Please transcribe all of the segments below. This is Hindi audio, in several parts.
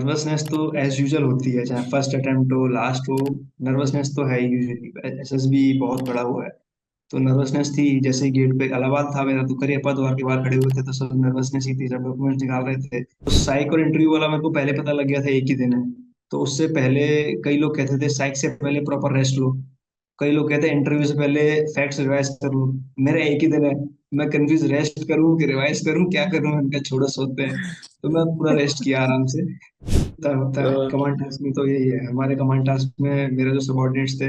नर्वसनेस तो एज यूजुअल होती है, चाहे फर्स्ट अटेम्प्ट हो लास्ट हो। नर्वसनेस तो है यूजुअली, एसएसबी बहुत बड़ा हुआ है। तो नर्वसनेस थी, जैसे ही गेट पे इलाहाबाद था मेरा, तो करियप्पा द्वार के बाहर खड़े हुए थे, तो सब नर्वसनेस ही थी, सब डॉक्यूमेंट्स निकाल रहे थे। तो साइक और इंटरव्यू वाला मेरे को पहले पता लग गया था एक ही दिन है। तो उससे पहले कई लोग कहते थे साइक से पहले प्रॉपर रेस्ट लो, कई लोग कहते हैं इंटरव्यू से पहले फैक्ट्स रिवाइज कर लो। मेरा एक ही दिन है, मैं कंफ्यूज, रेस्ट करूं कि रिवाइज करूं, क्या करूं, उनका छोड़ो सोते हैं। तो मैं पूरा रेस्ट किया आराम से। होता है अ, कमांड टास्क में, तो यही है हमारे कमांड टास्क में। मेरे जो सबॉर्डिनेट्स थे,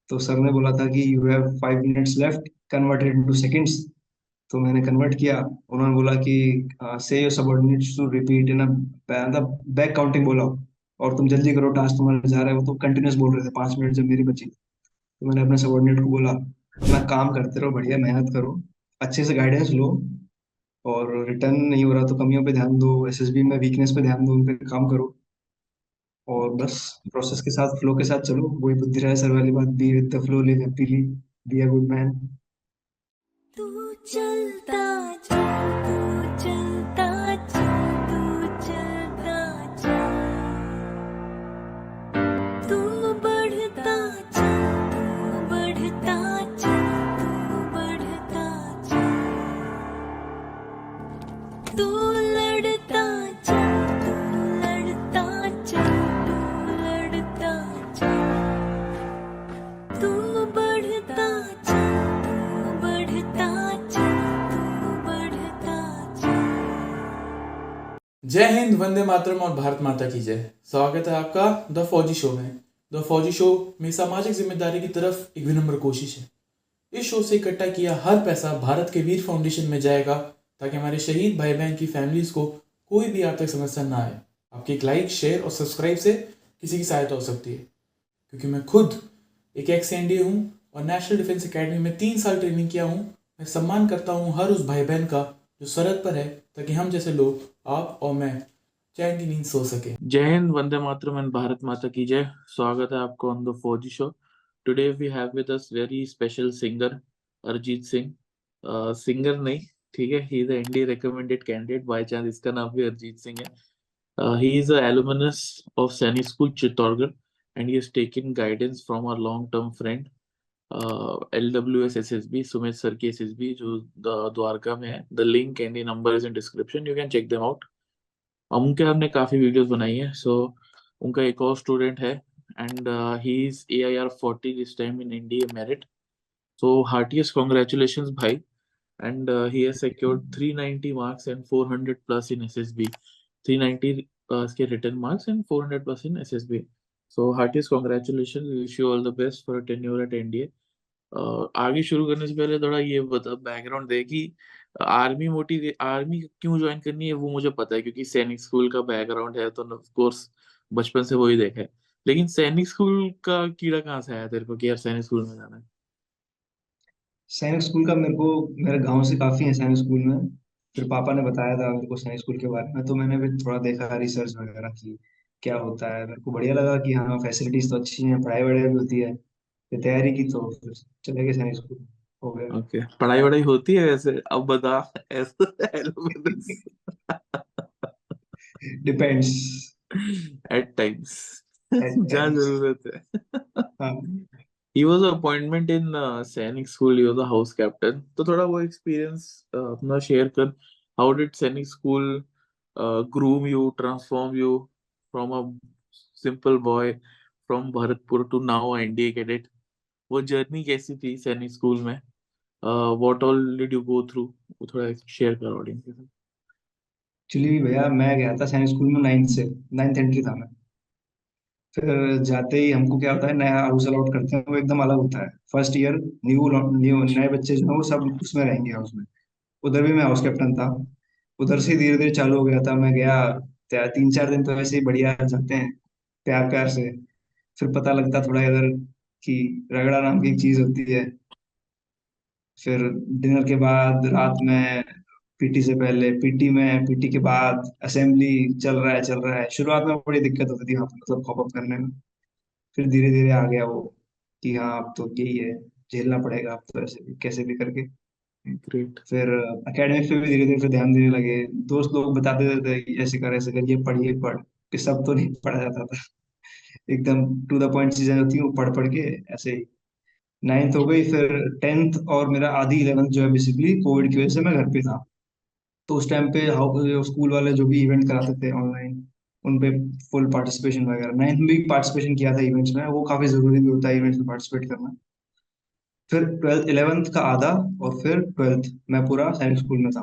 तो सर ने बोला था कि you have 5 minutes left, converted into seconds. तो मैंने कन्वर्ट किया। उन्होंने बोला कि say your subordinates to repeat in मतलब बैक काउंटिंग बोला, और तुम जल्दी करो, टास्क तुम्हारा जा रहा है। वो तो कंटिन्यूस बोल रहे थे 5 मिनट जब मेरी बची। तो मैंने अपने सबॉर्डिनेट को बोला, अपना काम करते रहो, बढ़िया मेहनत करो, अच्छे से गाइडेंस लो, और रिटर्न नहीं हो रहा तो कमियों पे ध्यान दो, एसएसबी में वीकनेस पे ध्यान दो, उन पे काम करो। और बस प्रोसेस के साथ, फ्लो के साथ चलो। वही बुद्धि राय सर वाली बात, be with the flow, live happily, be a good man. तू चलता जा, तू चलता जा, तू चलता जा, तू बढ़ता जा, तू बढ़ता जा, तू बढ़ता जा, तू लड़ता जा, तू लड़ता जा, तू लड़ता जा, तू बढ़ता जा, तू बढ़ता जा, तू बढ़ता जा। जय हिंद, वंदे मातरम और भारत माता की जय। स्वागत है आपका द फौजी शो में। द फौजी शो में सामाजिक जिम्मेदारी की तरफ एक विनम्र कोशिश है। इस शो से इकट्ठा किया हर पैसा भारत के वीर फाउंडेशन में जाएगा, ताकि हमारे शहीद भाई बहन की फैमिलीज को कोई भी आर्थिक समस्या ना आए। आपकी एक लाइक, शेयर और सब्सक्राइब से किसी की सहायता हो सकती है। क्योंकि मैं खुद एक एक्स एनडीए हूँ और नेशनल डिफेंस एकेडमी में 3 साल ट्रेनिंग किया हूँ। मैं सम्मान करता हूँ हर उस भाई बहन का जो सरहद पर है, ताकि हम जैसे लोग, आप और मैं, चैन की नींद सो सके। जय हिंद, वंदे मातरम एंड भारत माता की जय। स्वागत है आपको on the Fauji show. Today we have with us very special singer Arijit Singh. Singer नहीं, ठीक है, he is NDA recommended candidate, by chance इसका नाम भी अरिजीत सिंह है। He is a alumnus of Sainik School Chittorgarh, and he has taken guidance from our long-term friend LWS SSB, Sumit Sir की SSB जो द्वारका में है। The link and the number is in description. You can check them out. उनके हमने काफी वीडियोस बनाई है। सो उनका एक और स्टूडेंट है, and he is AIR 40 this time in NDA merit. So heartiest congratulations भाई, and he has secured 390 marks and 400 plus in SSB. 390 के written marks and 400 plus in SSB. So heartiest congratulations. We wish you all the best for a tenure at NDA. आगे शुरू करने से पहले थोड़ा ये बता, बैकग्राउंड दे कि आर्मी क्यों ज्वाइन करनी है, वो मुझे पता है क्योंकि सैनिक स्कूल का बैकग्राउंड है, तो ऑफ कोर्स बचपन से वही देखा है। लेकिन सैनिक स्कूल का कीड़ा कहाँ से आया तेरे को कि यार सैनिक स्कूल में जाना है? सैनिक स्कूल का मेरे को, मेरे गांव से काफी है सैनिक स्कूल में। फिर पापा ने बताया था मेरे को सैनिक स्कूल के बारे में, तो मैंने भी थोड़ा देखा, रिसर्च वगैरह की क्या होता है। मेरे को बढ़िया लगा कि हाँ, फैसिलिटीज तो अच्छी हैं, पढ़ाई वढ़ाई भी होती है। फिर तैयारी की, तो फिर चले गए सैनिक स्कूल, हो गया। ओके, पढ़ाई वढ़ाई होती है वैसे, अब बता। ऐसा डिपेंड्स। एट टाइम्स एट जहाँ टाइम्स। जरूरत है। हाँ। He was appointment in Sainik school, he was a house captain. तो थोड़ा वो एक्सपीरियंस अपना शेयर कर। How did Sainik school groom you, transform you from a simple boy from Bharatpur to now NDA cadet? वो जर्नी कैसी थी सैनिक स्कूल में? What all did you go through? वो थोड़ा शेयर कर ऑडियंस के साथ। एक्चुअली भैया, मैं गया था सैनिक स्कूल में 9th से, 9th एंट्री था मैं। फिर जाते ही हमको क्या होता है, नया हाउस अलाउट करते हैं, वो एकदम अलग होता है। फर्स्ट ईयर न्यू न्यू नए बच्चे जो हैं वो सब उसमें रहेंगे, हाउस में। उधर भी मैं हाउस कैप्टन था। उधर से धीरे धीरे चालू हो गया था। मैं गया, 3-4 दिन तो ऐसे ही बढ़िया जाते हैं, प्यार प्यार से। फिर पता लगता थोड़ा इधर कि रगड़ा नाम की एक चीज होती है। फिर डिनर के बाद रात में, पीटी से पहले पीटी में, पीटी के बाद असेंबली, चल रहा है। शुरुआत में बड़ी दिक्कत होती थी वहाँ पे, मतलब कॉप अप करने में। फिर धीरे धीरे आ गया वो कि हाँ, अब तो यही है, झेलना पड़ेगा अब तो, ऐसे भी कैसे भी करके। ग्रेट। फिर एकेडमिक्स पे भी धीरे धीरे फिर ध्यान देने लगे। दोस्त लोग बताते थे कि ऐसे कर, ये पढ़, ये पढ़। कि सब तो नहीं पढ़ा जाता था। एकदम टू द पॉइंट चीजें होती हैं वो पढ़ पढ़ के ऐसे ही। नाइन्थ हो गई, फिर टेंथ और मेरा आधी इलेवेंथ जो है बेसिकली कोविड की वजह से मैं घर पे था। तो उस टाइम पे स्कूल वाले जो भी इवेंट कराते थे ऑनलाइन, उन पे फुल पार्टिसिपेशन वगैरह, नाइन्थ में भी पार्टिसिपेशन किया था इवेंट्स में, वो काफी जरूरी भी होता है इवेंट्स में पार्टिसिपेट करना। फिर ट्वेल्थ इलेवेंथ का आधा, और फिर ट्वेल्थ मैं पूरा साइंस स्कूल में था।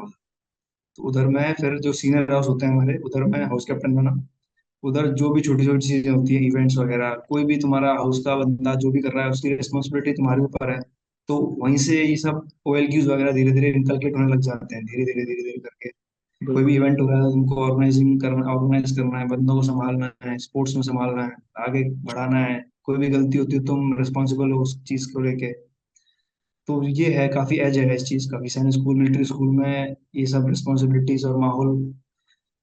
तो उधर मैं फिर जो सीनियर हाउस होते हैं हमारे, उधर मैं हाउस कैप्टन बना। उधर जो भी छोटी छोटी चीजें होती है, इवेंट्स वगैरह, कोई भी तुम्हारा हाउस का बंदा जो भी कर रहा है उसकी रिस्पॉन्सिबिलिटी तुम्हारे ऊपर है। तो वहीं से ये सब OLQs वगैरह धीरे धीरे इनकलकेट होने लग जाते हैं, धीरे धीरे करके। कोई भी बिल्कुल। इवेंट हो रहा है उनको ऑर्गेनाइज करना है, बंदों को संभालना है, स्पोर्ट्स में संभालना है, आगे बढ़ाना है। कोई भी गलती होती है तुम रिस्पॉन्सिबल हो उस चीज को लेके। तो ये है, काफी एज है इस चीज का भी, सैनिक स्कूल मिलिट्री स्कूल में ये सब रिस्पॉन्सिबिलिटीज और माहौल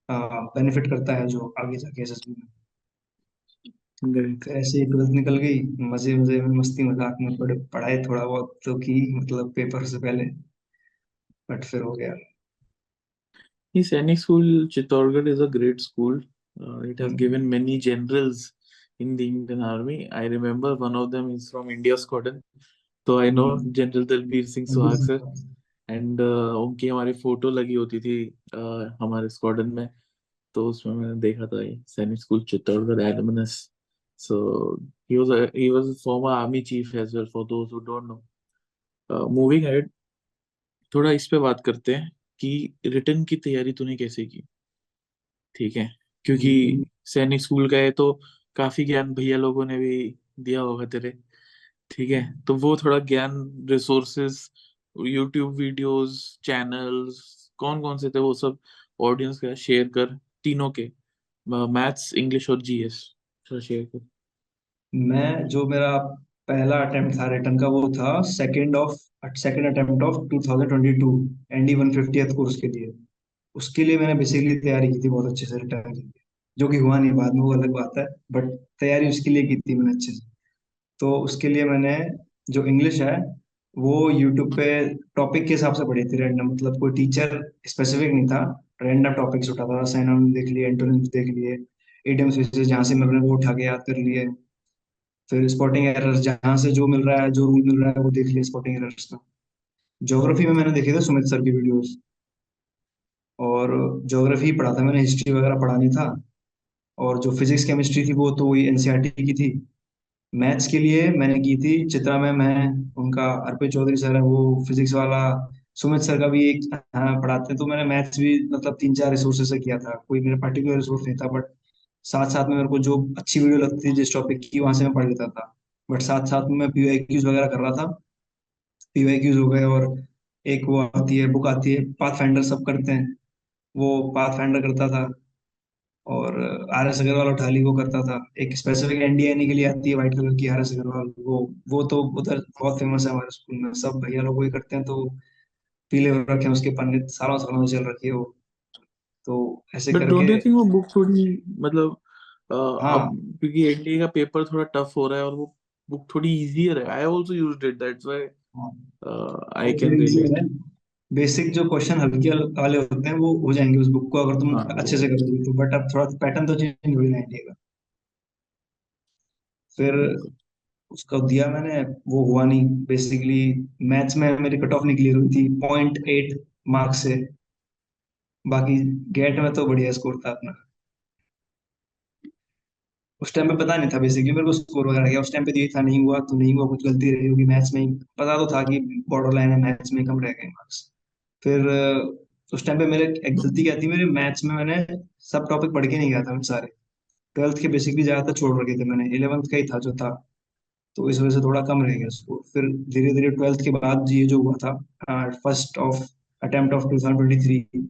बेनिफिट करता है जो आगे जाके एसएसबी में। ग्रेट। फिर ऐसे ही ट्वेल्थ निकल गई, मजे मजे में मस्ती मजाक में पढ़ाई थोड़ा बहुत तो की, मतलब पेपर से पहले, बट फिर हो गया। The Sainik School Chittorgarh is a great school. It has hmm, given many generals in the Indian Army. I remember one of them is from India Squadron. So I know hmm, General Dalbir Singh Suhag sir. And उनकी हमारी फोटो लगी होती थी हमारे स्क्वाड्रन में। तो उसमें मैंने देखा था ये सैनिक स्कूल चित्तौड़गढ़ एडमिनस। So he was former army chief as well for those who don't know. Moving ahead, थोड़ा इस पे बात करते हैं कि रिटर्न की तैयारी तूने कैसे की। ठीक है, क्योंकि हम्म। सैनिक स्कूल का है तो काफी ज्ञान भैया लोगों ने भी दिया होगा तेरे। ठीक है, तो वो थोड़ा ज्ञान, रिसोर्सेस, यूट्यूब वीडियोस, चैनल्स कौन कौन से थे वो सब ऑडियंस का शेयर कर, तीनों के, मैथ्स, इंग्लिश और जीएस, थोड़ा शेयर कर। मैं जो मेरा पहला अटेम्प्ट था रिटर्न का, वो था second attempt of 2022, ND 150th course के लिए। उसके लिए मैंने बेसिकली तैयारी की थी बहुत अच्छे से रिटर्न के लिए, जो कि हुआ नहीं बाद में, वो अलग बात है। बट तैयारी उसके लिए की थी मैंने अच्छे से। तो उसके लिए मैंने, जो इंग्लिश है, वो यूट्यूब पे टॉपिक के हिसाब से पढ़ी थी रैंडम, मतलब कोई टीचर स्पेसिफिक नहीं था। रैंडम टॉपिक्स उठाता था, सिनोनिम देख लिए, एंटोनिम्स देख लिए, इडियम्स विशेष जहाँ से मिल रहे हैं वो उठा के याद कर लिए। फिर स्पॉटिंग एरर्स जहाँ से जो मिल रहा है, जो रूल मिल रहा है वो देख लिए स्पॉटिंग एरर्स का। ज्योग्राफी में मैंने देखे थे सुमित सर की वीडियोस, और ज्योग्राफी पढ़ा था मैंने, हिस्ट्री वगैरह पढ़ा नहीं था। और जो फिजिक्स केमिस्ट्री थी वो तो वही एनसीईआरटी की थी। मैथ्स के लिए मैंने की थी चित्रा में, मैं उनका अर्पित चौधरी सर है वो फिजिक्स वाला, सुमित सर का भी एक, हाँ, पढ़ाते हैं। तो मैंने मैथ्स भी मतलब 3 4 रिसोर्सेज से किया था, कोई मेरा पर्टिकुलर रिसोर्स नहीं था। बट साथ साथ में मेरे को जो अच्छी वीडियो लगती थी जिस टॉपिक की, वहां से मैं पढ़ लेता था। बट साथ साथ में मैं PYQs वगैरह कर रहा था। PYQs हो गए, और एक वो आती है, बुक आती है पाथ फाइंडर, सब करते हैं, वो पाथ फाइंडर करता था। और RS अग्रवाल उठा ली, वो करता था। एक स्पेसिफिक NDNE के लिए आती है व्हाइट कलर की, RS अग्रवाल, वो तो उधर बहुत फेमस है हमारे स्कूल में, सब भैया लोग वही करते हैं। तो पीले हो रखे हैं उसके पन्ने, सालों सालों से चल रखी है वो। तो ऐसे बट करके। डोंट यू थिंक वो बुक थोड़ी, मतलब अब हाँ, क्योंकि एनडीए का पेपर थोड़ा टफ हो रहा है और वो बुक थोड़ी इजियर है, I also used it, that's why हाँ, आई वो कैन थोड़ी इजी रिलेट। है। बेसिक जो क्वेश्चन हल्के वाले होते हैं वो हो जाएंगे उस बुक को, अगर तुम हाँ अच्छे वो से करोगे तो। बट अब थोड़ा पैटर्न तो चेंज हो ही जाएगा। फिर बिल्कुल। उसका दिया मैंने, वो हुआ नहीं बेसिकली। मैथ्स में मेरी कट ऑफ नहीं क्लियर हुई थी 0.8 मार्क्स से। बाकी गेट में तो बढ़िया स्कोर था अपना। उस टाइम पे पता नहीं था बेसिकली मेरे को स्कोर वगैरह क्या, उस टाइम पे तो ये था, नहीं हुआ तो नहीं हुआ, कुछ गलती रही होगी मैथ्स में ही। पता तो था कि बॉर्डर लाइन है, मैथ्स में कम रह गए मार्क्स। फिर उस टाइम पे मेरे एक गलती क्या थी, मेरे मैथ्स में मैंने सब टॉपिक पढ़ के नहीं गया था मैं सारे। ट्वेल्थ के बेसिकली ज्यादातर छोड़ रखे थे मैंने, इलेवंथ का ही था जो था। तो इस वजह से थोड़ा कम रह गया स्कोर। फिर धीरे धीरे ट्वेल्थ के बाद ये जो हुआ था, फर्स्ट ऑफ अटेम्प्ट ऑफ 2023,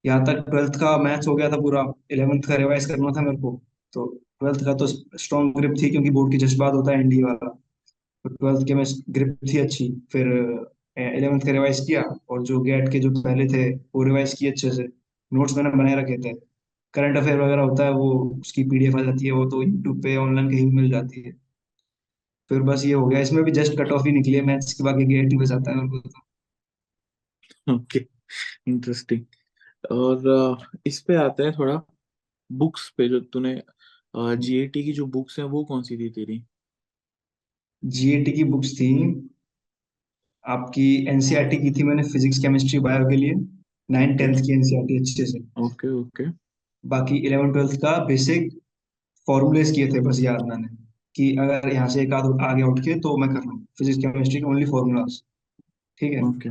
यहाँ तक ट्वेल्थ का मैथ्स हो गया था पूरा। इलेवंथ का रिवाइज करना था मेरे को। तो ट्वेल्थ का तो स्ट्रॉन्ग ग्रिप थी, क्योंकि बोर्ड की जस्ट बाद होता है NDA वाला। तो ट्वेल्थ के में ग्रिप थी अच्छी। फिर इलेवंथ का रिवाइज किया, और जो गेट के जो पहले थे वो रिवाइज किए अच्छे से। नोट्स मैंने बनाए रखे थे। करंट अफेयर वगैरह होता है वो, उसकी PDF आ जाती है, वो तो यूट्यूब पे ऑनलाइन कहीं भी मिल जाती है। फिर बस ये हो गया, इसमें भी जस्ट कट ऑफ ही निकली है मैथ्स की, बाकी गेट ही बचाता है मेरे को तो। Okay, interesting. और इस पे आते हैं थोड़ा बुक्स पे जो तूने जीएटी की जो बुक्स हैं वो कौन सी थी तेरी? जीएटी की बुक्स थी आपकी, एनसीईआरटी की थी मैंने, फिजिक्स केमिस्ट्री बायो के लिए, नाइन ओके टेंथ की एनसीईआरटी अच्छे से। ओके ओके बाकी 11 ट्वेल्थ का बेसिक फॉर्मूलेस किए थे बस याद मैंने, कि अगर यहाँ से एक आध आगे उठ के तो मैं कर लूँ फिजिक्स केमिस्ट्री के ओनली फॉर्मूलाज। ठीक है। ओके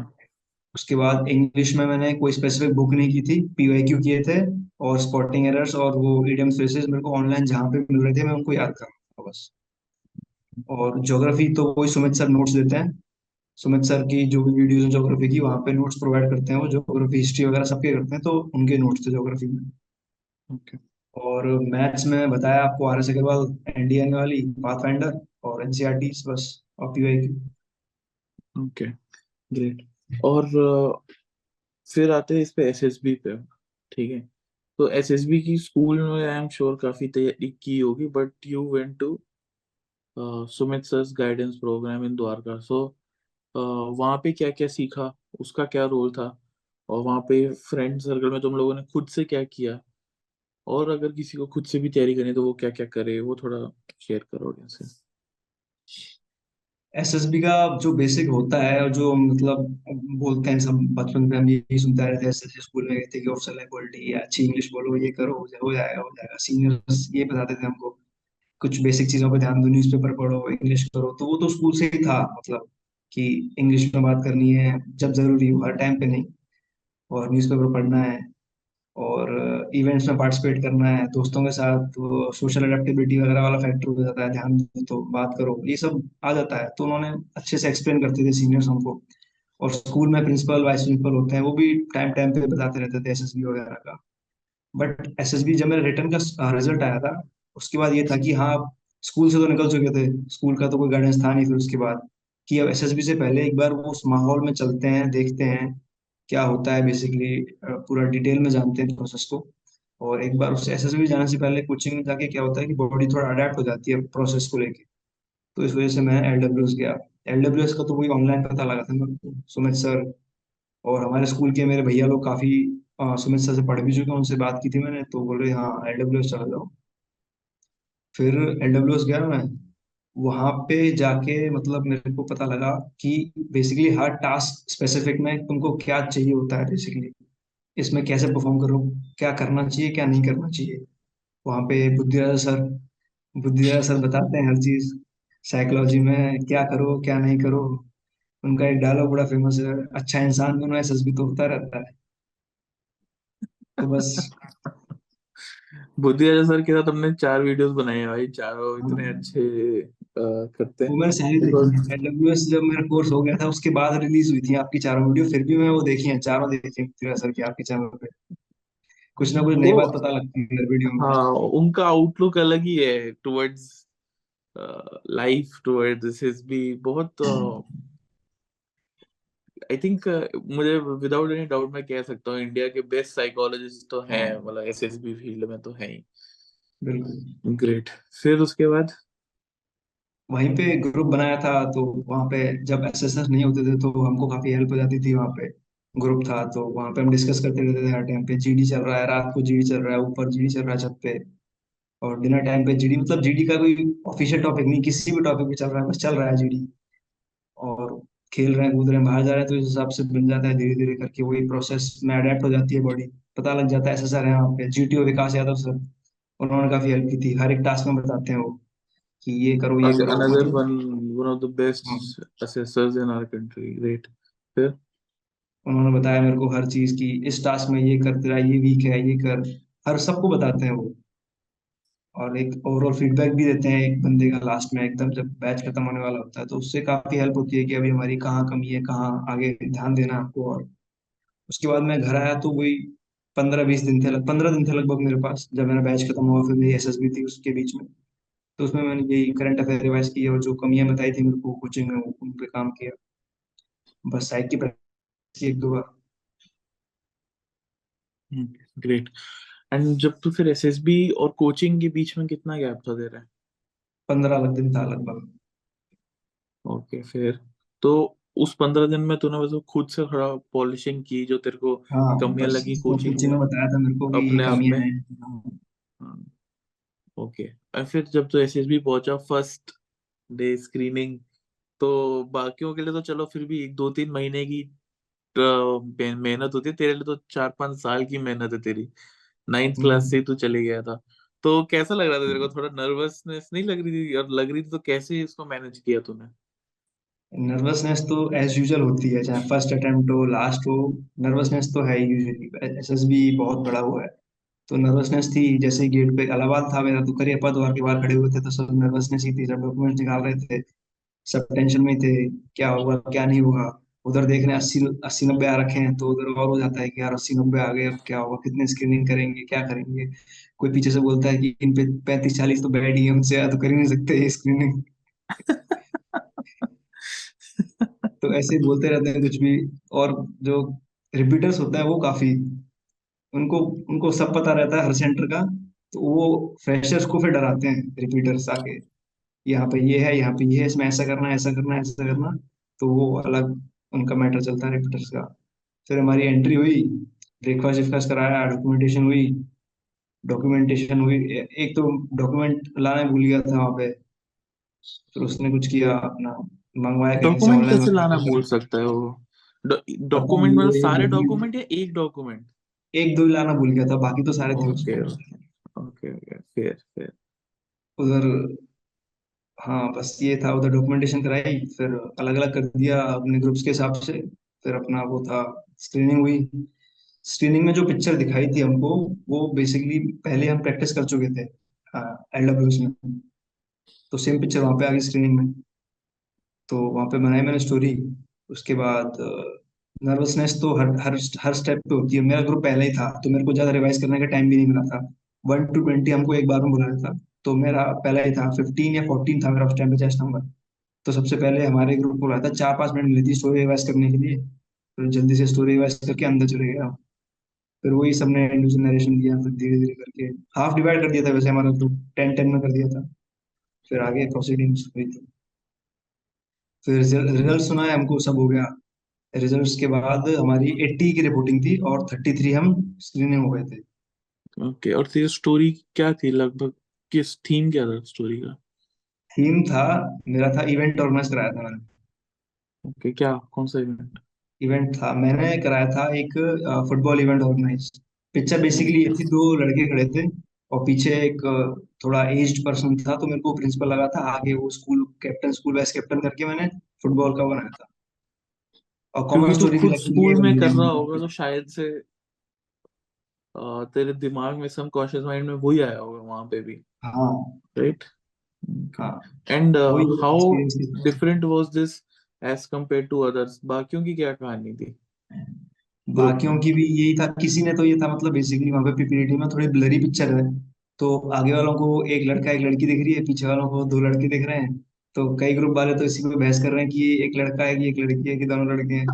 उसके बाद इंग्लिश में मैंने कोई स्पेसिफिक बुक नहीं की थी, पीवाईक्यू किए थे, और स्पॉटिंग एरर्स और वो इडियम्स फ्रेजेस मेरे को ऑनलाइन जहाँ पे मिल रहे थे मैं उनको याद कर रहा था बस। और ज्योग्राफी तो वही सुमित सर नोट्स देते हैं, सुमित सर की जो भी वीडियोज ज्योग्राफी की वहाँ पे नोट्स प्रोवाइड करते हैं, वो ज्योग्राफी हिस्ट्री वगैरह सबके करते हैं, तो उनके नोट्स थे ज्योग्राफी में। ओके और मैथ्स में बताया आपको, आर एस अग्रवाल, एनडीएन वाली, पाथफाइंडर और एनसीईआरटी बस, और पीवाईक्यू। Okay great. और फिर आते हैं इस पे एसएसबी पे। ठीक है, तो एसएसबी की स्कूल में आई एम श्योर काफी तैयारी की होगी, but you went to Sumit sir's guidance program in Dwarka. So वहाँ पे क्या क्या सीखा, उसका क्या रोल था, और वहाँ पे फ्रेंड सर्कल में तुम लोगों ने खुद से क्या किया, और अगर किसी को खुद से भी तैयारी करनी है तो वो क्या क्या करे, वो थोड़ा शेयर करो ऑडियंस से। एसएसबी का जो बेसिक होता है, और जो मतलब बोलते हैं सब बचपन में हम यही सुनते रहते हैं, एसएसबी स्कूल में कहते हैं कि ऑफिसर है क्वालिटी, अच्छी इंग्लिश बोलो, ये करो, हो जाएगा। सीनियर्स ये बताते थे हमको, कुछ बेसिक चीजों पर ध्यान दो, न्यूज़पेपर पढ़ो, इंग्लिश करो, तो वो तो स्कूल से ही था मतलब, कि इंग्लिश में बात करनी है जब जरूरी हो, हर टाइम पे नहीं, और न्यूज़पेपर पढ़ना है, और इवेंट्स में पार्टिसिपेट करना है दोस्तों के साथ, वो सोशल एडेप्टेबिलिटी वगैरह वाला फैक्टर हो जाता है, ध्यान दो तो बात करो, ये सब आ जाता है। तो उन्होंने अच्छे से एक्सप्लेन करते थे सीनियर्स हमको। और स्कूल में प्रिंसिपल वाइस प्रिंसिपल होते हैं, वो भी टाइम टाइम पे बताते रहते थे एसएसबी वगैरह का। बट एसएसबी जब मेरा रिटर्न का रिजल्ट आया था, उसके बाद ये था कि हाँ, स्कूल से तो निकल चुके थे, स्कूल का तो कोई गाइडेंस था नहीं फिर उसके बाद, कि अब एसएसबी से पहले एक बार वो उस माहौल में चलते हैं, देखते हैं क्या होता है बेसिकली, पूरा डिटेल में जानते हैं प्रोसेस को। और एक बार उस एसएसबी जाने से पहले कोचिंग में जाके क्या होता है कि बॉडी थोड़ा अडेप्ट हो जाती है प्रोसेस को लेके। तो इस वजह से मैं एलडब्ल्यूएस गया। एलडब्ल्यूएस का तो वही ऑनलाइन पता लगा था मेरे को, सुमित सर और हमारे स्कूल के मेरे भैया लोग काफी सुमित सर से पढ़ भी चुके हैं, उनसे बात की थी मैंने, तो बोल रहे हाँ एलडब्ल्यूएस चला जाओ। फिर एलडब्ल्यूएस गया मैं, वहां पे जाके मतलब मेरे को पता लगा कि बेसिकली हर टास्क स्पेसिफिक में तुमको क्या चाहिए होता है बेसिकली, इसमें कैसे परफॉर्म करो, क्या करना चाहिए क्या नहीं करना चाहिए। वहाँ पे बुद्धिराज सर बताते हैं हर चीज, साइकोलॉजी में क्या करो क्या नहीं करो। उनका एक डायलॉग बड़ा फेमस है, अच्छा इंसान बनो, एसएसबी तो होता रहता है। तो बस। बुद्धि राजा सर के साथ हमने 4 वीडियोस बनाए हैं भाई, चारों इतने हाँ, अच्छे करते हैं। वो मैंने सारी देखी बिकॉज है, एडब्ल्यूएस जब मेरा कोर्स हो गया था उसके बाद रिलीज हुई थी आपकी चारों वीडियो, फिर भी मैं वो देखी है, चारों देखी है बुद्धिराज सर की आपके चैनल पे। कुछ ना कुछ नई वो, बात पता लगती है हर वीडियो में। हाँ, उनका आउटलुक अलग ही है towards life, towards this is भी बहुत आई थिंक, मुझे विदाउट एनी डाउट मैं कह सकता हूँ इंडिया के बेस्ट साइकोलॉजिस्ट तो हैं, हाँ मतलब एसएसबी फील्ड में तो है ही। बिल्कुल। ग्रेट। फिर उसके बाद? वहीं पे ग्रुप बनाया था, तो वहाँ पे जब एसएसएस नहीं होते थे तो हमको काफी हेल्प हो जाती थी वहाँ पे। ग्रुप था तो वहाँ पे हम डिस्कस करते रहते थे हर टाइम पे, जीडी चल रहा है, रात को जीडी चल रहा है, ऊपर जीडी चल रहा है छत पे, और डिनर टाइम पे जीडी, मतलब जीडी का कोई ऑफिशियल टॉपिक नहीं, किसी भी टॉपिक पे चल रहा है, बस चल रहा है जीडी। और खेल रहे हैं कूद रहे हैं बाहर जा रहे हैं, तो इस हिसाब से बन जाता है धीरे धीरे करके, वही प्रोसेस में अडेप्ट हो जाती है बॉडी। पता लग जाता है, एसएसआर है वहाँ पे जीटीओ विकास यादव सर, उन्होंने काफी हेल्प की थी, हर एक टास्क में बताते हैं वो कि ये करो अनदर मतलब। वन ऑफ द हाँ, best assessors in our country. Great. फिर? उन्होंने बताया मेरे को हर चीज की, इस टास्क में ये कर, तेरा ये वीक है ये कर, हर सबको बताते हैं वो। और एक ओवरऑल फीडबैक भी देते हैं एक बंदे का लास्ट में एकदम जब बैच खत्म होने वाला होता है, तो उससे काफी हेल्प होती है कि अभी हमारी कहाँ कमी है, कहाँ आगे ध्यान देना है आपको। और उसके बाद मैं घर आया तो वही 15-20 दिन थे, 15 दिन थे लगभग मेरे पास, जब मेरा बैच खत्म हुआ फिर मेरी एसएसबी थी उसके बीच में। तो उसमें मैंने यही करंट अफेयर रिवाइज की और जो कमियां बताई थी मेरे को कोचिंग में, उन पे काम किया, बस साइड की प्रैक्टिस की एक दो बार। ग्रेट। एंड जब तू फिर एसएसबी और कोचिंग के बीच में कितना गैप था तेरा? 15 दिन था लगभग। ओके, फिर तो उस 15 दिन में तूने बस वो खुद से थोड़ा पॉलिशिंग की जो तेरे को हाँ कमियां बस लगी वो कोचिंग कोचिंग में, में बताया था मेरे को कि ये अपने आप कमियां में? हैं। हाँ, हाँ, ओके। और फिर जब तो एसएसबी पहुंचा फर्स्ट डे स्क्रीनिंग, तो बाकियों के लिए तो चलो फिर भी एक दो तीन महीने की मेहनत होती है, तेरे लिए तो 4-5 साल की मेहनत है तेरी। नाइन्थ क्लास से ही हम्म। तू चले गया था। तो कैसा लग रहा था तेरे को? थोड़ा नर्वसनेस नहीं लग रही थी? और लग रही थी तो कैसे इसको मैनेज किया तूने? नर्वसनेस तो एज यूजल होती है, चाहे फर्स्ट अटेम्प्ट हो लास्ट हो। नर्वसनेस तो है ही यूजली, एसएसबी बहुत बड़ा हुआ है। तो नर्वसनेस थी। जैसे ही गेट पे अलाहाबाद था मेरा, तो करियर पद के बाहर खड़े हुए थे, तो सब नर्वसनेस ही थी, सब डॉक्यूमेंट निकाल रहे थे। सब टेंशन में थे, क्या होगा क्या नहीं होगा। उधर देख रहे हैं 80-90 आ रखे हैं, तो उधर और हो जाता है कि यार 80-90 आ गए, अब क्या होगा, कितने स्क्रीनिंग करेंगे, क्या करेंगे। कोई पीछे से बोलता है कि इन पे 35-40 तो बैठ ही है, उनसे ज्यादा तो कर ही नहीं सकते स्क्रीनिंग। तो ऐसे ही बोलते रहते हैं कुछ भी। और जो रिपीटर्स होता है वो काफी, उनको उनको सब पता रहता है हर सेंटर का। तो वो फ्रेशर्स को फिर डराते हैं रिपीटर्स आके, यहाँ पे ये है, यहाँ पे ये है, इसमें ऐसा करना है, ऐसा करना है, ऐसा करना। तो वो अलग उनका मैटर चलता है रिपीटर्स का। फिर हमारी एंट्री हुई, ब्रेकफास्ट वेकफास्ट कराया, डॉक्यूमेंटेशन हुई। एक तो डॉक्यूमेंट लाना भूल गया था वहाँ पे। फिर उसने कुछ किया अपना, मंगवाया कहीं से डॉक्यूमेंट ऑनलाइन कैसे लाना भूल मंगवाया। सकता है वो? पता डॉक्यूमेंट नहीं मतलब वो एक सारे डॉक्यूमेंट, डॉक्यूमेंट या एक डॉक्यूमेंट? एक दो ही लाना भूल गया था, बाकी तो सारे थे ओके उसमें। ओके ओके ओके, फिर उधर, हाँ बस ये था, उधर डॉक्यूमेंटेशन कराई, फिर अलग अलग कर दिया अपने ग्रुप्स के हिसाब से। फिर अपना वो था, स्क्रीनिंग हुई। स्क्रीनिंग में जो पिक्चर दिखाई थी हमको, वो बेसिकली पहले हम प्रैक्टिस कर चुके थे एलडब्ल्यूएस में। तो सेम पिक्चर वहाँ पे आ गई स्क्रीनिंग में। तो वहाँ पे बनाई मैंने स्टोरी। उसके बाद नर्वसनेस तो हर हर हर स्टेप पे होती है। मेरा ग्रुप पहले ही था, तो मेरे को ज्यादा रिवाइज करने का टाइम भी नहीं मिला था। 1 to 20 हमको एक बार में बुलाया था। तो मेरा पहला ही था, 15 या 14 था मेरा उस टाइम पे चेस्ट नंबर। तो सबसे पहले हमारे ग्रुप को बुलाया था, 4-5 मिनट मिली थी स्टोरी रिवाइज करने के लिए। फिर जल्दी से स्टोरी रिवाइज करके अंदर चले गया। फिर वही सबने इंडिविजुअल नरेशन दिया, फिर धीरे धीरे करके हाफ डिवाइड कर दिया था वैसे हमारा ग्रुप, 10-10 में कर दिया था। फिर आगे प्रोसीडिंग्स हुई थी। फिर रिजल्ट सुना है हमको, सब हो गया। रिजल्ट्स के बाद हमारी 80 की रिपोर्टिंग थी और 33 हम स्क्रीनिंग हो गए थे। ओके। और तेरी स्टोरी क्या थी लगभग? किस थीम क्या था स्टोरी का? थीम था, मेरा था इवेंट ऑर्गेनाइज कराया था मैंने। ओके, क्या कौन सा इवेंट? इवेंट था, मैंने कराया था एक football event organise. Picture basically ये थी, दो लड़के खड़े थे और पीछे एक थोड़ा एज्ड पर्सन था। तो मेरे को प्रिंसिपल लगा था, आगे वो school captain, school vice captain करके मैंने फुटबॉल का बनाया था। और कॉमन क्योंकि तू स्टोरी भी खुद लगी ये स्कूल में बनी कर रहा होगा थी। तो शायद से तेरे दिमाग में, सबकॉन्शियस माइंड में वही आया होगा वहां पे भी, हाँ। राइट? ओके। हाँ, एंड वही हाउ एक्सपीरियंस के हिसाब से। Different was this as compare to others? बाकियों की क्या कहानी थी ग्रुप बाकियों में? की भी यही था, किसी ने तो ये था, मतलब बेसिकली वहां पे पीपीटी में थोड़ी ब्लरी पिक्चर है। तो आगे वालों को एक लड़का एक लड़की दिख रही है, पीछे वालों को दो लड़के दिख रहे हैं। तो कई ग्रुप वाले तो इसी पे बहस कर रहे हैं कि ये एक लड़का है कि एक लड़की है कि दोनों लड़के हैं।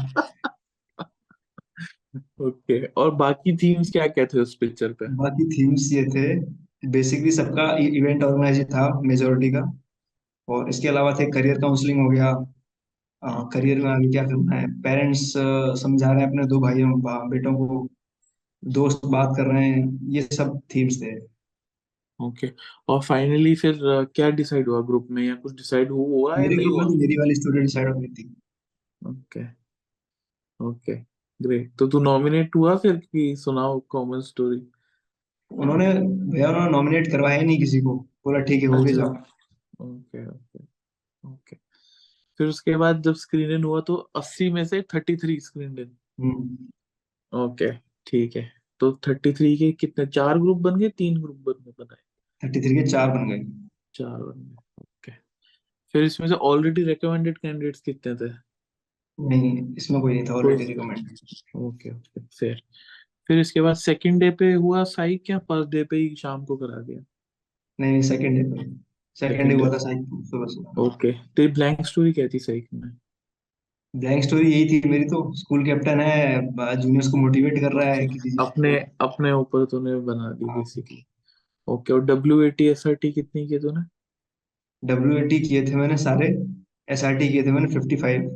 ओके। और बाकी थीम्स क्या क्या थे उस पिक्चर पे? बाकी थीम्स ये थे, बेसिकली सबका इवेंट ऑर्गेनाइज था मेजोरिटी का। और इसके अलावा थे करियर काउंसलिंग हो गया, ओके करियर में आगे क्या करना है, पेरेंट्स समझा रहे हैं अपने दो भाइयों बेटों को, दोस्त बात कर रहे हैं, ये सब थीम्स थे। ओके। और फाइनली फिर क्या डिसाइड हुआ ग्रुप में, या कुछ डिसाइड हुआ या मेरे नहीं ग्रुप में हुआ? तो मेरी वाली स्टोरी डिसाइड हो गई थी। Okay okay, great. तो तू नॉमिनेट हुआ फिर कि सुनाओ कॉमन स्टोरी? उन्होंने, भैया उन्होंने नॉमिनेट करवाया ही नहीं किसी को, बोला ठीक है हो गए अच्छा, जाओ। Okay okay okay. फिर उसके बाद जब स्क्रीन इन हुआ तो 80 में से 33 स्क्रीन इन? हम्म। ओके, ठीक है। तो 33 के कितने, 4 ग्रुप बन गए, 3 ग्रुप बनाए? 33 के 4 बन गए। 4 बन गए, ओके। फिर इसमें से ऑलरेडी रिकमेंडेड कैंडिडेट्स कितने थे? नहीं, इसमें कोई नहीं था कोई? Already recommend. ओके ओके, फिर इसके बाद सेकंड डे पे हुआ साइक, क्या फर्स्ट डे पे ही शाम को करा दिया? नहीं नहीं, सेकंड डे पे, सेकंड डे सेकंड डे हुआ था पे, साइड सुबह सुबह। ओके। तेरी ब्लैंक स्टोरी क्या थी साइक में? ब्लैंक स्टोरी यही थी मेरी, तो स्कूल कैप्टन है, जूनियर्स को मोटिवेट कर रहा है किसी चीज अपने पे। अपने ऊपर तूने बना दी हाँ। बेसिकली। ओके। और WAT SRT कितनी की तूने? WAT किए थे मैंने सारे, SRT किए थे मैंने 55।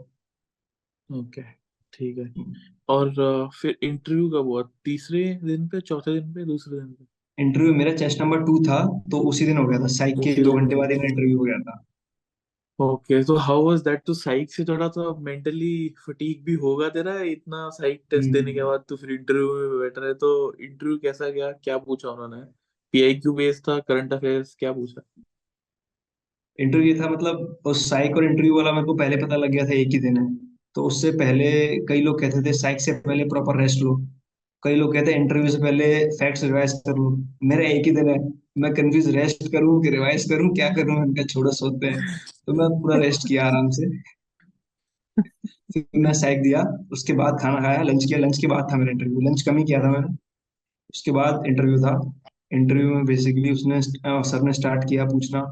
ओके, ठीक है। और फिर इंटरव्यू कब हुआ? तीसरे दिन पे, चौथे दिन पे, दूसरे दिन पे? इंटरव्यू मेरा चेस्ट नंबर 2 था, तो उसी दिन हो गया था, साइक के उसी 2 घंटे दिन। बाद ही मेरा इंटरव्यू हो गया था। ओके, तो हाउ वाज दैट? तो साइक से थोड़ा तो मेंटली फटीग भी होगा तेरा, इतना साइक टेस्ट देने के हम्म। बाद तो फिर इंटरव्यू में बैठा है। तो इंटरव्यू कैसा गया? क्या पूछा उन्होंने? पीआईक्यू बेस्ड था, करंट अफेयर्स, क्या पूछा? इंटरव्यू था मतलब, उस साइक और इंटरव्यू वाला मेरे को पहले पता लग गया था एक ही दिन है। तो उससे पहले कई लोग कहते थे साइक से पहले प्रॉपर रेस्ट लो, कई लोग कहते हैं इंटरव्यू से पहले फैक्ट्स रिवाइज कर लो। मेरा एक ही दिन है, मैं कंफ्यूज, रेस्ट करूं कि रिवाइज करूं, क्या करूं, उनका छोड़ो सोते हैं। तो मैं पूरा रेस्ट किया आराम से। फिर मैं साइक दिया, उसके बाद खाना खाया, लंच किया, लंच के बाद था मेरा इंटरव्यू, लंच कम ही किया था मैंने। उसके बाद इंटरव्यू था। इंटरव्यू में बेसिकली उसने सर ने स्टार्ट किया पूछना,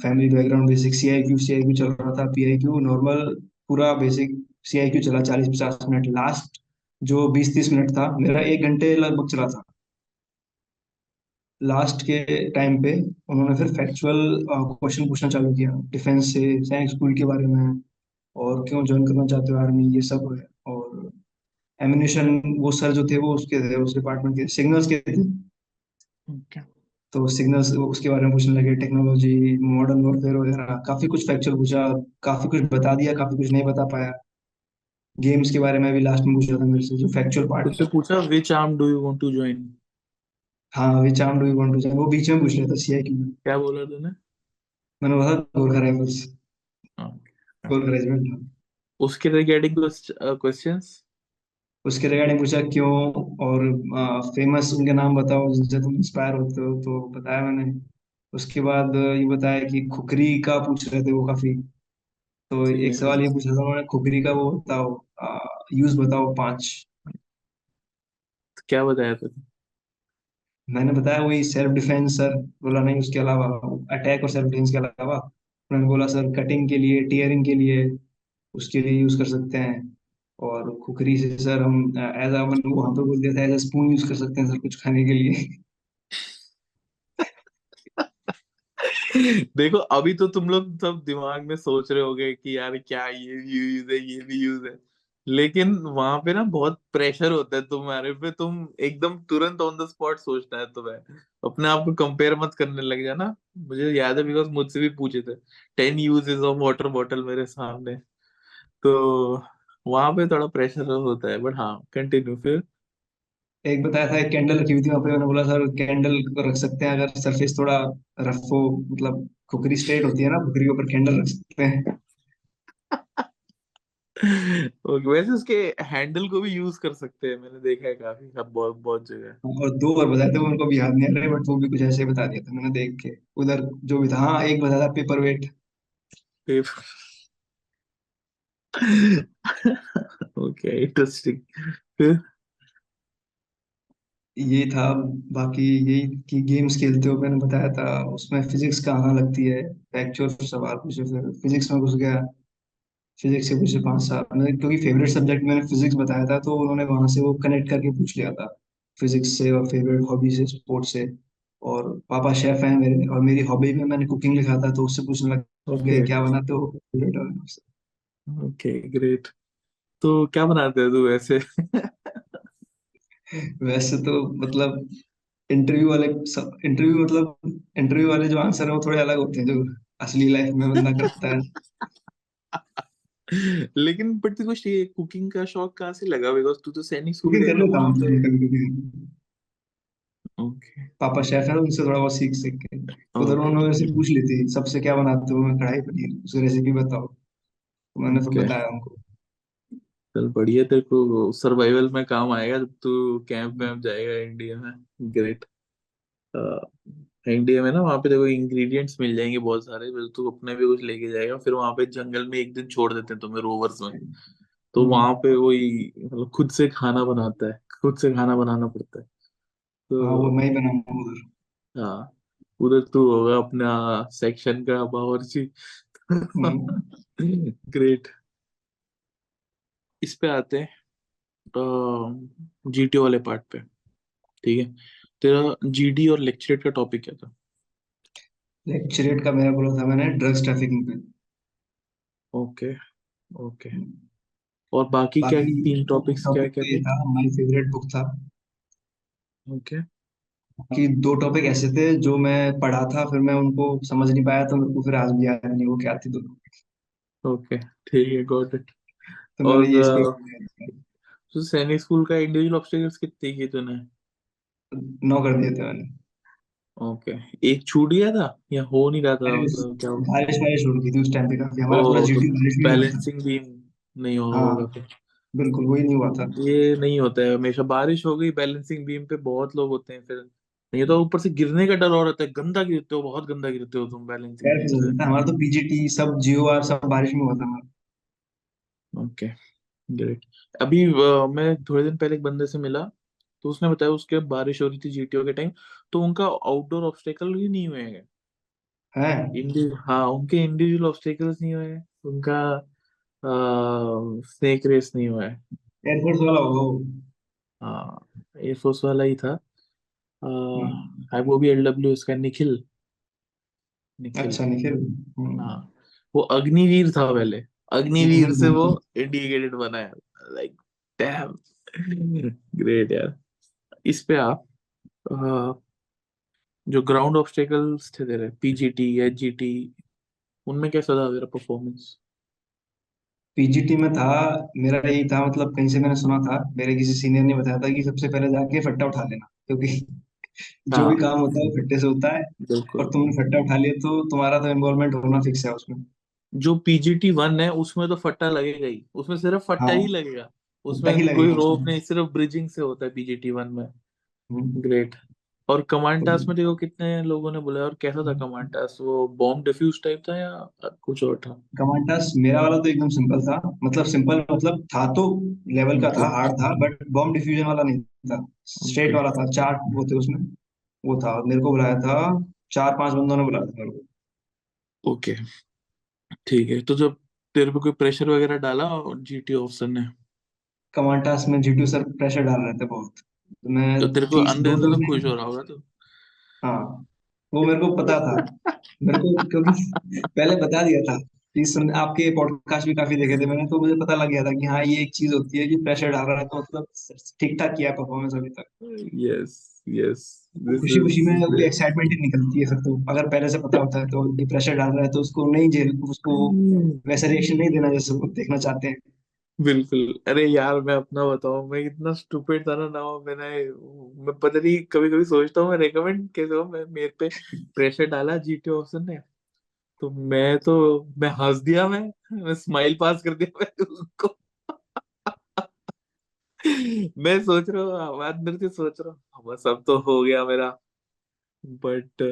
family background, basic C I Q चल रहा था, पी आई क्यू नॉर्मल, पूरा बेसिक सी आई क्यू चला 40-50 मिनट। लास्ट जो 20-30 मिनट था, मेरा 1 घंटे लगभग चला था। लास्ट के टाइम पे उन्होंने फिर फैक्चुअल क्वेश्चन पूछना चालू किया, डिफेंस से, सैनिक स्कूल के बारे में, और क्यों ज्वाइन करना चाहते हो आर्मी, ये सब है। और एमिनेशन, वो सर जो थे वो उसके थे, उस डिपार्टमेंट के, सिग्नल्स के थे। ओके। तो सिग्नल्स उसके बारे में पूछने लगे, टेक्नोलॉजी, मॉडर्न वॉरफेयर वगैरह, काफी कुछ फैक्चुअल पूछा। काफी कुछ बता दिया, काफी कुछ नहीं बता पाया। गेम्स के बारे में भी लास्ट में पूछ रहा था मेरे से, जो फैक्चुअल पार्ट तुझसे है। पूछा which arm do you want to join? हाँ, which arm do you want to, वो बीच में पूछ रहा था सीआईक्यू में। क्या बोला तूने? मैंने बोला गोरखा राइफल्स, हाँ। गोरखा रेजिमेंट। उसके रिगार्डिंग क्वेश्चंस? उसके रिगार्डिंग पूछा क्यों, और फेमस उनके नाम बताओ जिनसे तुम इंस्पायर होते हो, तो बताया मैंने। उसके बाद ये बताया कि खुखरी का पूछ रहे थे वो काफी। तो एक सीनियर। सवाल ये पूछा था उन्होंने, खुखरी का वो बताओ, यूज बताओ 5। तो क्या बताया तूने? मैंने बताया वही सेल्फ डिफेंस सर। बोला नहीं, उसके अलावा, अटैक और सेल्फ डिफेंस के अलावा। उन्होंने बोला सर कटिंग के लिए, टीयरिंग के लिए, उसके लिए यूज कर सकते हैं। और खुखरी से सर हम एज अ, वहां पे बोल दिया था, एज अ स्पून यूज कर सकते हैं सर, कुछ खाने के लिए। देखो, अभी तो तुम लोग सब दिमाग में सोच रहे होगे कि यार क्या ये भी यूज है, ये भी यूज है। लेकिन वहां पे ना बहुत प्रेशर होता है तुम्हारे पे, तुम एकदम तुरंत ऑन द स्पॉट सोचना है तुम्हें। अपने आप को कंपेयर मत करने लग जाना। मुझे याद है, बिकॉज मुझसे भी पूछे थे 10 यूजेस ऑफ वाटर बॉटल मेरे सामने। तो वहां पे थोड़ा प्रेशर होता है, बट हाँ, कंटिन्यू फिर। एक बताया था, एक कैंडल रखी हुई थी वहां पे, मैंने बोला सर कैंडल को रख सकते हैं अगर सरफेस थोड़ा रफ हो, मतलब खुकरी स्ट्रेट होती है ना, खुकरी के ऊपर कैंडल रख सकते हैं। ओके, वैसे उसके हैंडल को भी यूज कर सकते हैं, मैंने देखा है काफी, अब बहुत बहुत जगह। और 2 और बताए थे वो, उनको भी याद नहीं आ रहे, बट वो भी कुछ ऐसे बता दिया था मैंने देख के उधर, जो भी था। हाँ, एक बताया था पेपर वेट। Okay, interesting. फिर? ये था। बाकी यही कि गेम्स खेलते हो, मैंने बताया था, उसमें फिजिक्स कहाँ लगती है, फैक्चुअल सवाल पूछे, फिर फिजिक्स में घुस गया। फिजिक्स से पूछे 5 साल मैंने, क्योंकि फेवरेट सब्जेक्ट मैंने फिजिक्स बताया था, तो उन्होंने वहां से वो कनेक्ट करके पूछ लिया था, फिजिक्स से और फेवरेट हॉबी से, स्पोर्ट्स से। और पापा शेफ हैं मेरे, और मेरी हॉबी में मैंने कुकिंग लिखा था, तो उससे पूछने लग ओके। गए क्या बनाते हो फेवरेट। Okay, great. तो क्या बनाते हैं तू वैसे? वैसे तो मतलब, इंटरव्यू वाले इंटरव्यू मतलब, इंटरव्यू वाले जो आंसर है वो थोड़े अलग होते हैं, जो असली लाइफ में बंदा करता है। लेकिन बट तेको ये कुकिंग का शौक कहाँ से लगा? बिकॉज तू तो सैनिक स्कूल कुकिंग गया कर था लेता वहां हूँ पे। कभी कभी। ओके। पापा शेफ है, उनसे थोड़ा बहुत सीख सीख के। उधर ओके। उन्होंने से पूछ ली थी, सबसे क्या बनाते हो, मैं कढ़ाई पनीर, उसकी रेसिपी बताओ, तो मैंने फिर ओके, बताया उनको। चल बढ़िया, तेरे को सर्वाइवल में काम आएगा जब तू कैंप वैम्प जाएगा इंडिया में। ग्रेट। इंडिया में ना, वहाँ पे देखो इंग्रेडिएंट्स मिल जाएंगे बहुत सारे, फिर तू अपने भी कुछ लेके जाएगा, फिर वहाँ पे जंगल में एक दिन छोड़ देते हैं तुम्हें रोवर्स में। तो वहां हम्म। पे वही मतलब खुद से खाना बनाता है, खुद से खाना बनाना पड़ता है। हाँ, वो तो मैं ही बनाऊंगा उधर। हाँ, उधर तू होगा अपना सेक्शन का बावर्ची। हम्म। ग्रेट। इस पे आते हैं, जीटी वाले पार्ट पे। ठीक है, तेरा जीडी और लेक्चरेट का टॉपिक क्या था? लेक्चरेट का मेरा बोला था मैंने, ड्रग्स ट्रैफिकिंग पे। ओके। ओके। और बाकी क्या, बाकी तीन टॉपिक्स क्या टॉपिक क्या तो ये थे? था, माय फेवरेट बुक था। ओके। कि दो टॉपिक ऐसे थे जो मैं पढ़ा था, फिर मैं उनको समझ नहीं पाया, तो मेरे को फिर आज भी याद नहीं वो क्या थी दोनों। ओके, ठीक है, गॉट इट। तो मेरा और ये स्टेट तो सैनिक स्कूल का इंडिविजुअल ऑब्स्टेकल्स कितने किए तूने? 9 कर दिए थे मैंने। ओके। एक छूट गया था या हो नहीं रहा था, अरे मतलब क्या? बारिश बारिश हो रही थी उस टाइम पे काफी, ओ, हमारा पूरा तो जीटी बारिश में हुआ था। बैलेंसिंग भी नहीं हुआ होगा हाँ फिर। बिल्कुल वही नहीं हुआ था। ये नहीं होता है हमेशा, बारिश हो गई बैलेंसिंग बीम पे बहुत लोग होते हैं फिर। नहीं तो ऊपर से गिरने का डर और रहता है, गंदा गिरते हो, बहुत गंदा गिरते हो तुम बैलेंसिंग पैर बीम फिसल से। जाता है हमारा, तो पीजीटी सब जीओ आर सब बारिश में हुआ था हमारा। Okay, great. अभी मैं थोड़े दिन पहले एक बंदे से मिला, तो उसने बताया उसके बारिश हो रही थी जीटीओ के टाइम, तो उनका आउटडोर ऑब्स्टेकल ही नहीं हुए हैं। है हाँ, उनके इंडिविजुअल ऑब्स्टेकल्स नहीं हुए हैं, उनका स्नेक रेस नहीं हुआ है। एयरफोर्स वाला होगा वो। हाँ, एयरफोर्स वाला ही था। हम्म, है वो भी एलडब्ल्यू, उसका निखिल। निखिल। अच्छा निखिल। हाँ, वो अग्निवीर था पहले, अग्निवीर से वो हम्म। इंडिकेटेड बना है। लाइक, डैम, ग्रेट यार। इस पे आप जो ग्राउंड ऑब्स्टेकल्स थे तेरे, पीजीटी, एचजीटी, उनमें कैसा था तेरा परफॉर्मेंस? पीजीटी में था, मेरा यही था, मतलब कहीं से मैंने सुना था, मेरे किसी सीनियर ने बताया था कि सबसे पहले जाके फट्टा उठा लेना, क्योंकि जो भी हाँ, काम होता है वो फट्टे से होता है। बिल्कुल। और तुमने फट्टा उठा लिया तो तुम्हारा तो इन्वॉल्वमेंट होना फिक्स है उसमें। जो पीजीटी वन है उसमें तो फट्टा लगेगा ही, उसमें सिर्फ फट्टा हाँ ही लगेगा। फट्टा ही उसमें कोई लगेगा रोप उसमें। नहीं, सिर्फ ब्रिजिंग से होता है पीजीटी वन में। हम्म, ग्रेट। और कमांड तो टास्क में देखो कितने लोगों ने बुलाया, और कैसा था कमांड टास्क? वो बॉम्ब डिफ्यूज टाइप था या कुछ और था? कमांडर्स मेरा वाला तो एकदम सिंपल था, मतलब सिंपल मतलब था तो लेवल का ओके। था, हार्ड था, बट बॉम्ब डिफ्यूजन वाला नहीं था। Straight okay. वाला था, चार वो थे उसमें। वो था, मेरे को बुलाया था, 4-5 बंदों ने बुलाया था मेरे को। ओके, ठीक है। तो जब तेरे पे कोई प्रेशर वगैरह डाला जीटी ऑफिसर ने, कमांडर्स में जीटू सर प्रेशर डाल रहे थे बहुत, तो मैं तो तेरे को तीस अंदर दो से दो तो खुश में। हो रहा होगा तो। हाँ वो मेरे को पता था, मेरे को क्योंकि पहले बता दिया था कि सुन, आपके पॉडकास्ट भी काफी देखे थे मैंने, तो मुझे पता लग गया था कि हाँ ये एक चीज होती है कि प्रेशर डाल रहा है तो मतलब ठीक ठाक किया परफॉर्मेंस अभी तक। यस, यस, दिस खुशी खुशी में इज वो ग्रेट। एक्साइटमेंट ही निकलती है फिर, तो अगर पहले से पता होता है तो ये प्रेशर डाल रहा है तो उसको नहीं झेल, उसको वैसा रिएक्शन नहीं देना जैसे वो देखना चाहते हैं। बिल्कुल। अरे यार, मैं अपना बताऊं, मैं इतना स्टूपिड था ना मैं पता नहीं, कभी कभी सोचता हूँ मैं रेकमेंड कैसे हो, मैं मेरे पे प्रेशर डाला जीटी ऑप्शन ने, मैं हंस दिया, मैं स्माइल पास कर दिया मैं उसको। मैं सोच रहा हूँ, मैं अंदर से सोच रहा हूँ बस अब तो हो गया मेरा। बट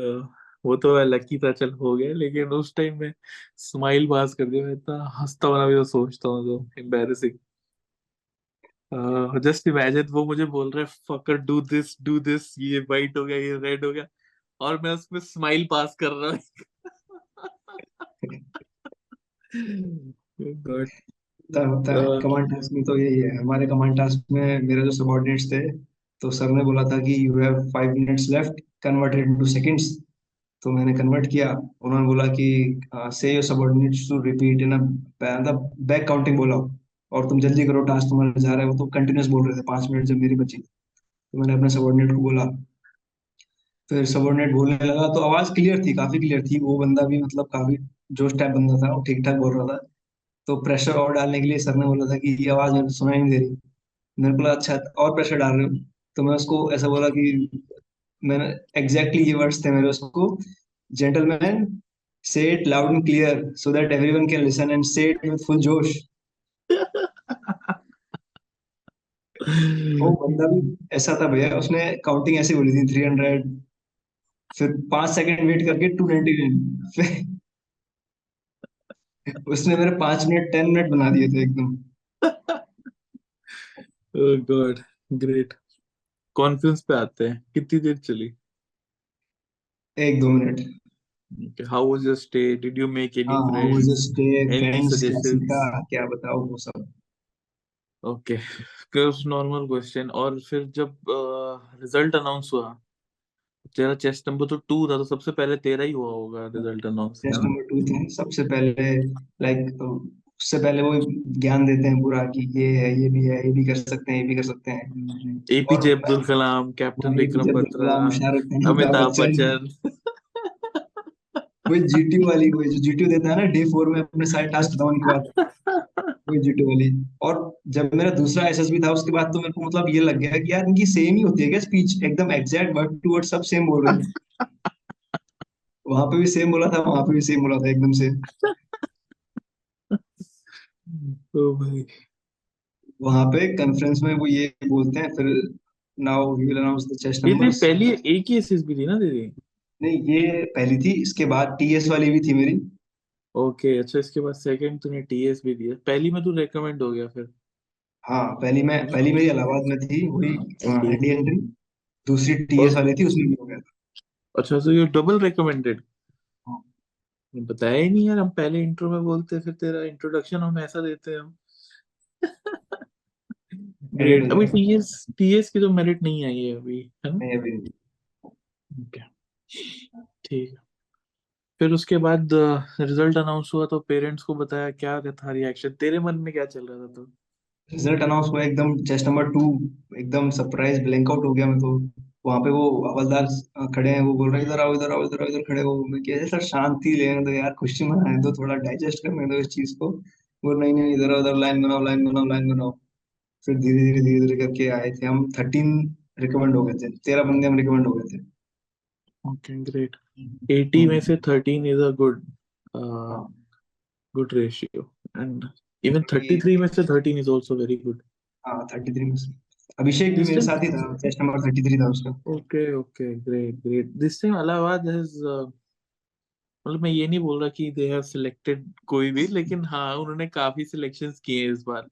वो तो मैं लकी था, चल हो गया, लेकिन उस टाइम में स्माइल पास कर दिया, मैं इतना हंसता हुआ भी तो सोचता हूँ तो एम्बेरसिंग। जस्ट इमेजिन वो मुझे बोल रहे फकर डू दिस, ये वाइट हो गया, ये रेड हो गया, और मैं उसमें स्माइल पास कर रहा हूँ। गॉड। होता होता है कमांड टास्क में, तो यही है हमारे कमांड टास्क में। मेरे जो सबॉर्डिनेट्स थे, तो सर ने बोला था कि you have 5 minutes left, converted into seconds. तो मैंने कन्वर्ट किया। उन्होंने बोला कि say your subordinates to repeat in मतलब बैक काउंटिंग बोला, और तुम जल्दी करो टास्क तुम्हारा जा रहा है। वो तो कंटिन्यूस बोल रहे थे, 5 मिनट जब मेरी बची, तो मैंने अपने सबॉर्डिनेट को बोला। फिर सबॉर्डिनेट बोलने लगा तो आवाज क्लियर थी, काफी क्लियर थी, वो बंदा भी मतलब काफी जोश टाइप बंदा था, वो ठीक ठाक बोल रहा था। तो प्रेशर और डालने के लिए सर ने बोला था कि ये आवाज मेरे को सुनाई नहीं दे रही। मेरे को लगा अच्छा और प्रेशर डाल रहे हो। तो मैं उसको ऐसा बोला कि मैंने एग्जैक्टली ये वर्ड्स थे मेरे उसको, जेंटलमैन से it loud and clear so that everyone can listen and से इट विद फुल जोश। वो बंदा भी ऐसा था भैया, उसने काउंटिंग ऐसे बोली थी 300, फिर 5 सेकंड वेट करके 299, फिर उसने मेरे 5 मिनट 10 मिनट बना दिए थे एकदम। God, great. कॉन्फ्रेंस पे आते हैं, कितनी देर चली? 1-2 minute. How was your stay, did you make any हाँ how was friends, just any friends classic का सजेशंस? क्या बताओ वो सब। Okay, normal question. और फिर जब रिजल्ट अनाउंस हुआ, तेरा चेस्ट नंबर तो 2 था, तो सबसे पहले तेरा ही हुआ होगा रिजल्ट अनाउंस, है टेस्ट ना? नंबर 2 था सबसे पहले, लाइक उससे पहले वो ज्ञान देते हैं पूरा कि ये है, ये भी है, ये भी कर सकते हैं, ये भी कर सकते हैं। और APJ Abdul Kalam, captain APJ Vikram Abdul Batra, कलाम, शाहरुख खान, अमिताभ अमिताभ बच्चन। बच्चन। वही जीटीयू वाली, वही जो जीटीयू देता है ना डे 4 में अपने सारे टास्क खत्म होने के बाद, वही जीटीयू वाली। और जब मेरा दूसरा एसएसबी था उसके बाद तो मेरे को मतलब ये लग गया कि यार इनकी सेम ही होती है क्या स्पीच, एकदम एग्जैक्ट वर्ड टू वर्ड सब सेम बोल रहे हैं। वहां पे भी सेम बोला था, वहां पे भी सेम बोला था, एकदम सेम। ओ भाई। वहां पे कॉन्फ्रेंस में वो ये बोलते हैं फिर, now we will announce the chest ये तेरी नंबर्स। पहली एक ही एसएसबी थी ना तेरी? नहीं, ये पहली थी, इसके बाद टीएस वाली भी थी मेरी। ओके, अच्छा, इसके बाद सेकंड तूने टीएस भी दिया, पहली में तू रेकमेंड हो गया फिर? हाँ, पहली मेरी इलाहाबाद में थी, वही एनडी। ND entry. दूसरी टीएस और वाली थी, उसमें भी हो गया अच्छा, तो ये डबल रिकमेंडेड? था। बताया ही नहीं यार, हम पहले इंट्रो में बोलते, फिर तेरा इंट्रोडक्शन हम ऐसा देते हैं हम। नहीं ग्रेट। अभी बताया। टीएस टीएस की तो मेरिट नहीं आई है अभी, है ना? नहीं, अभी नहीं। ओके, ठीक है। फिर उसके बाद रिजल्ट अनाउंस हुआ तो पेरेंट्स को बताया, क्या था रिएक्शन, तेरे मन में क्या चल रहा था तो? रिजल्ट अनाउंस हुआ, एकदम चेस्ट नंबर 2, एकदम सरप्राइज ब्लैंक आउट हो गया मैं तो। वहां पे वो हवलदार खड़े हैं, वो बोल रहे हैं इधर आओ, इधर आओ, इधर आओ, इधर खड़े हो। मैं कह सर शांति लेने दो यार, खुशी मनाने दो, थोड़ा डाइजेस्ट करने दो इस चीज को। वो नहीं नहीं, इधर आओ, उधर लाइन बनाओ, लाइन बनाओ, लाइन बनाओ। फिर धीरे धीरे करके आए थे हम 13 रिकमेंड हो गए थे, 13 बंदे हम रिकमेंड हो गए थे। Okay, great. 80 में हम्म, से 13 इज अ गुड हाँ। गुड रेशियो, एंड इवन अभी 33 में से 13 इज आल्सो वेरी गुड। हाँ, 33 में से अभिषेक भी दिस मेरे टाइम, साथ ही था, चेस्ट नंबर 33 था उसका। Okay okay, great great. This time Allahabad has, मतलब मैं ये नहीं बोल रहा कि दे हैव सिलेक्टेड कोई भी, लेकिन हाँ उन्होंने काफी सिलेक्शंस किए हैं इस बार।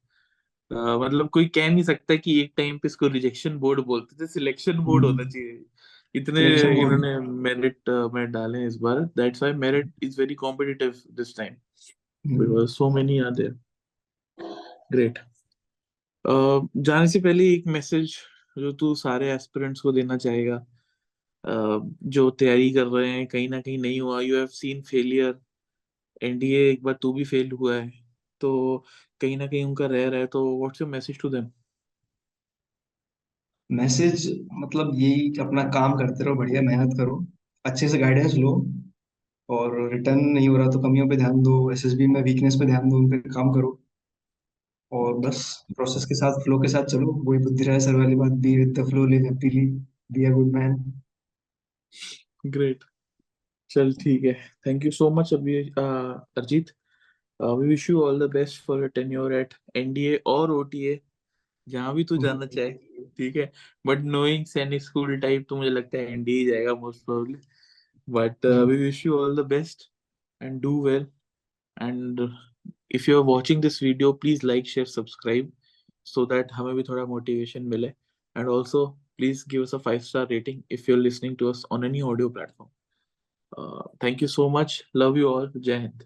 मतलब कोई कह नहीं सकता कि एक टाइम पे इसको रिजेक्शन बोर्ड बोलते थे, सिलेक्शन बोर्ड होना चाहिए। इतने सिलेक्शन बोर्ड। इन्होंने मेरिट में डाले हैं इस बार, that's why merit is very competitive this time, because so many are there. Great. जाने से पहले एक मैसेज जो तू सारे एस्पिरेंट्स को देना चाहेगा, जो तैयारी कर रहे हैं, कहीं ना कहीं नहीं हुआ, you have seen failure, NDA एक बार तू भी फेल हुआ है, तो कहीं ना कहीं उनका रह रहा है, तो what's your message to them? Message मतलब यही कि अपना काम करते रहो, बढ़िया मेहनत करो, अच्छे से गाइडेंस लो। और रिटर्न नहीं हो रहा तो कमियों पे ध्यान दो, एसएसबी में वीकनेस पे ध्यान दो, उन पे काम करो। और बस प्रोसेस के साथ, फ्लो के साथ चलो, वही बुद्धि राय सर वाली बात, be with the flow, live happily, be a good man. Great. चल ठीक है। थैंक यू सो मच अभी, Arijit. We wish you all the best for your tenure at NDA और ओटीए, जहां भी तू जाना चाहे। ठीक है, but knowing Sainik school type, तो मुझे लगता है एनडीए जाएगा most probably. But we wish you all the best and do well. And if you are watching this video, please like share subscribe, so that हमें भी थोड़ा मोटिवेशन मिले। And also please give us a 5 star rating if you are listening to us on any audio platform. Thank you so much, love you all, जय हिंद।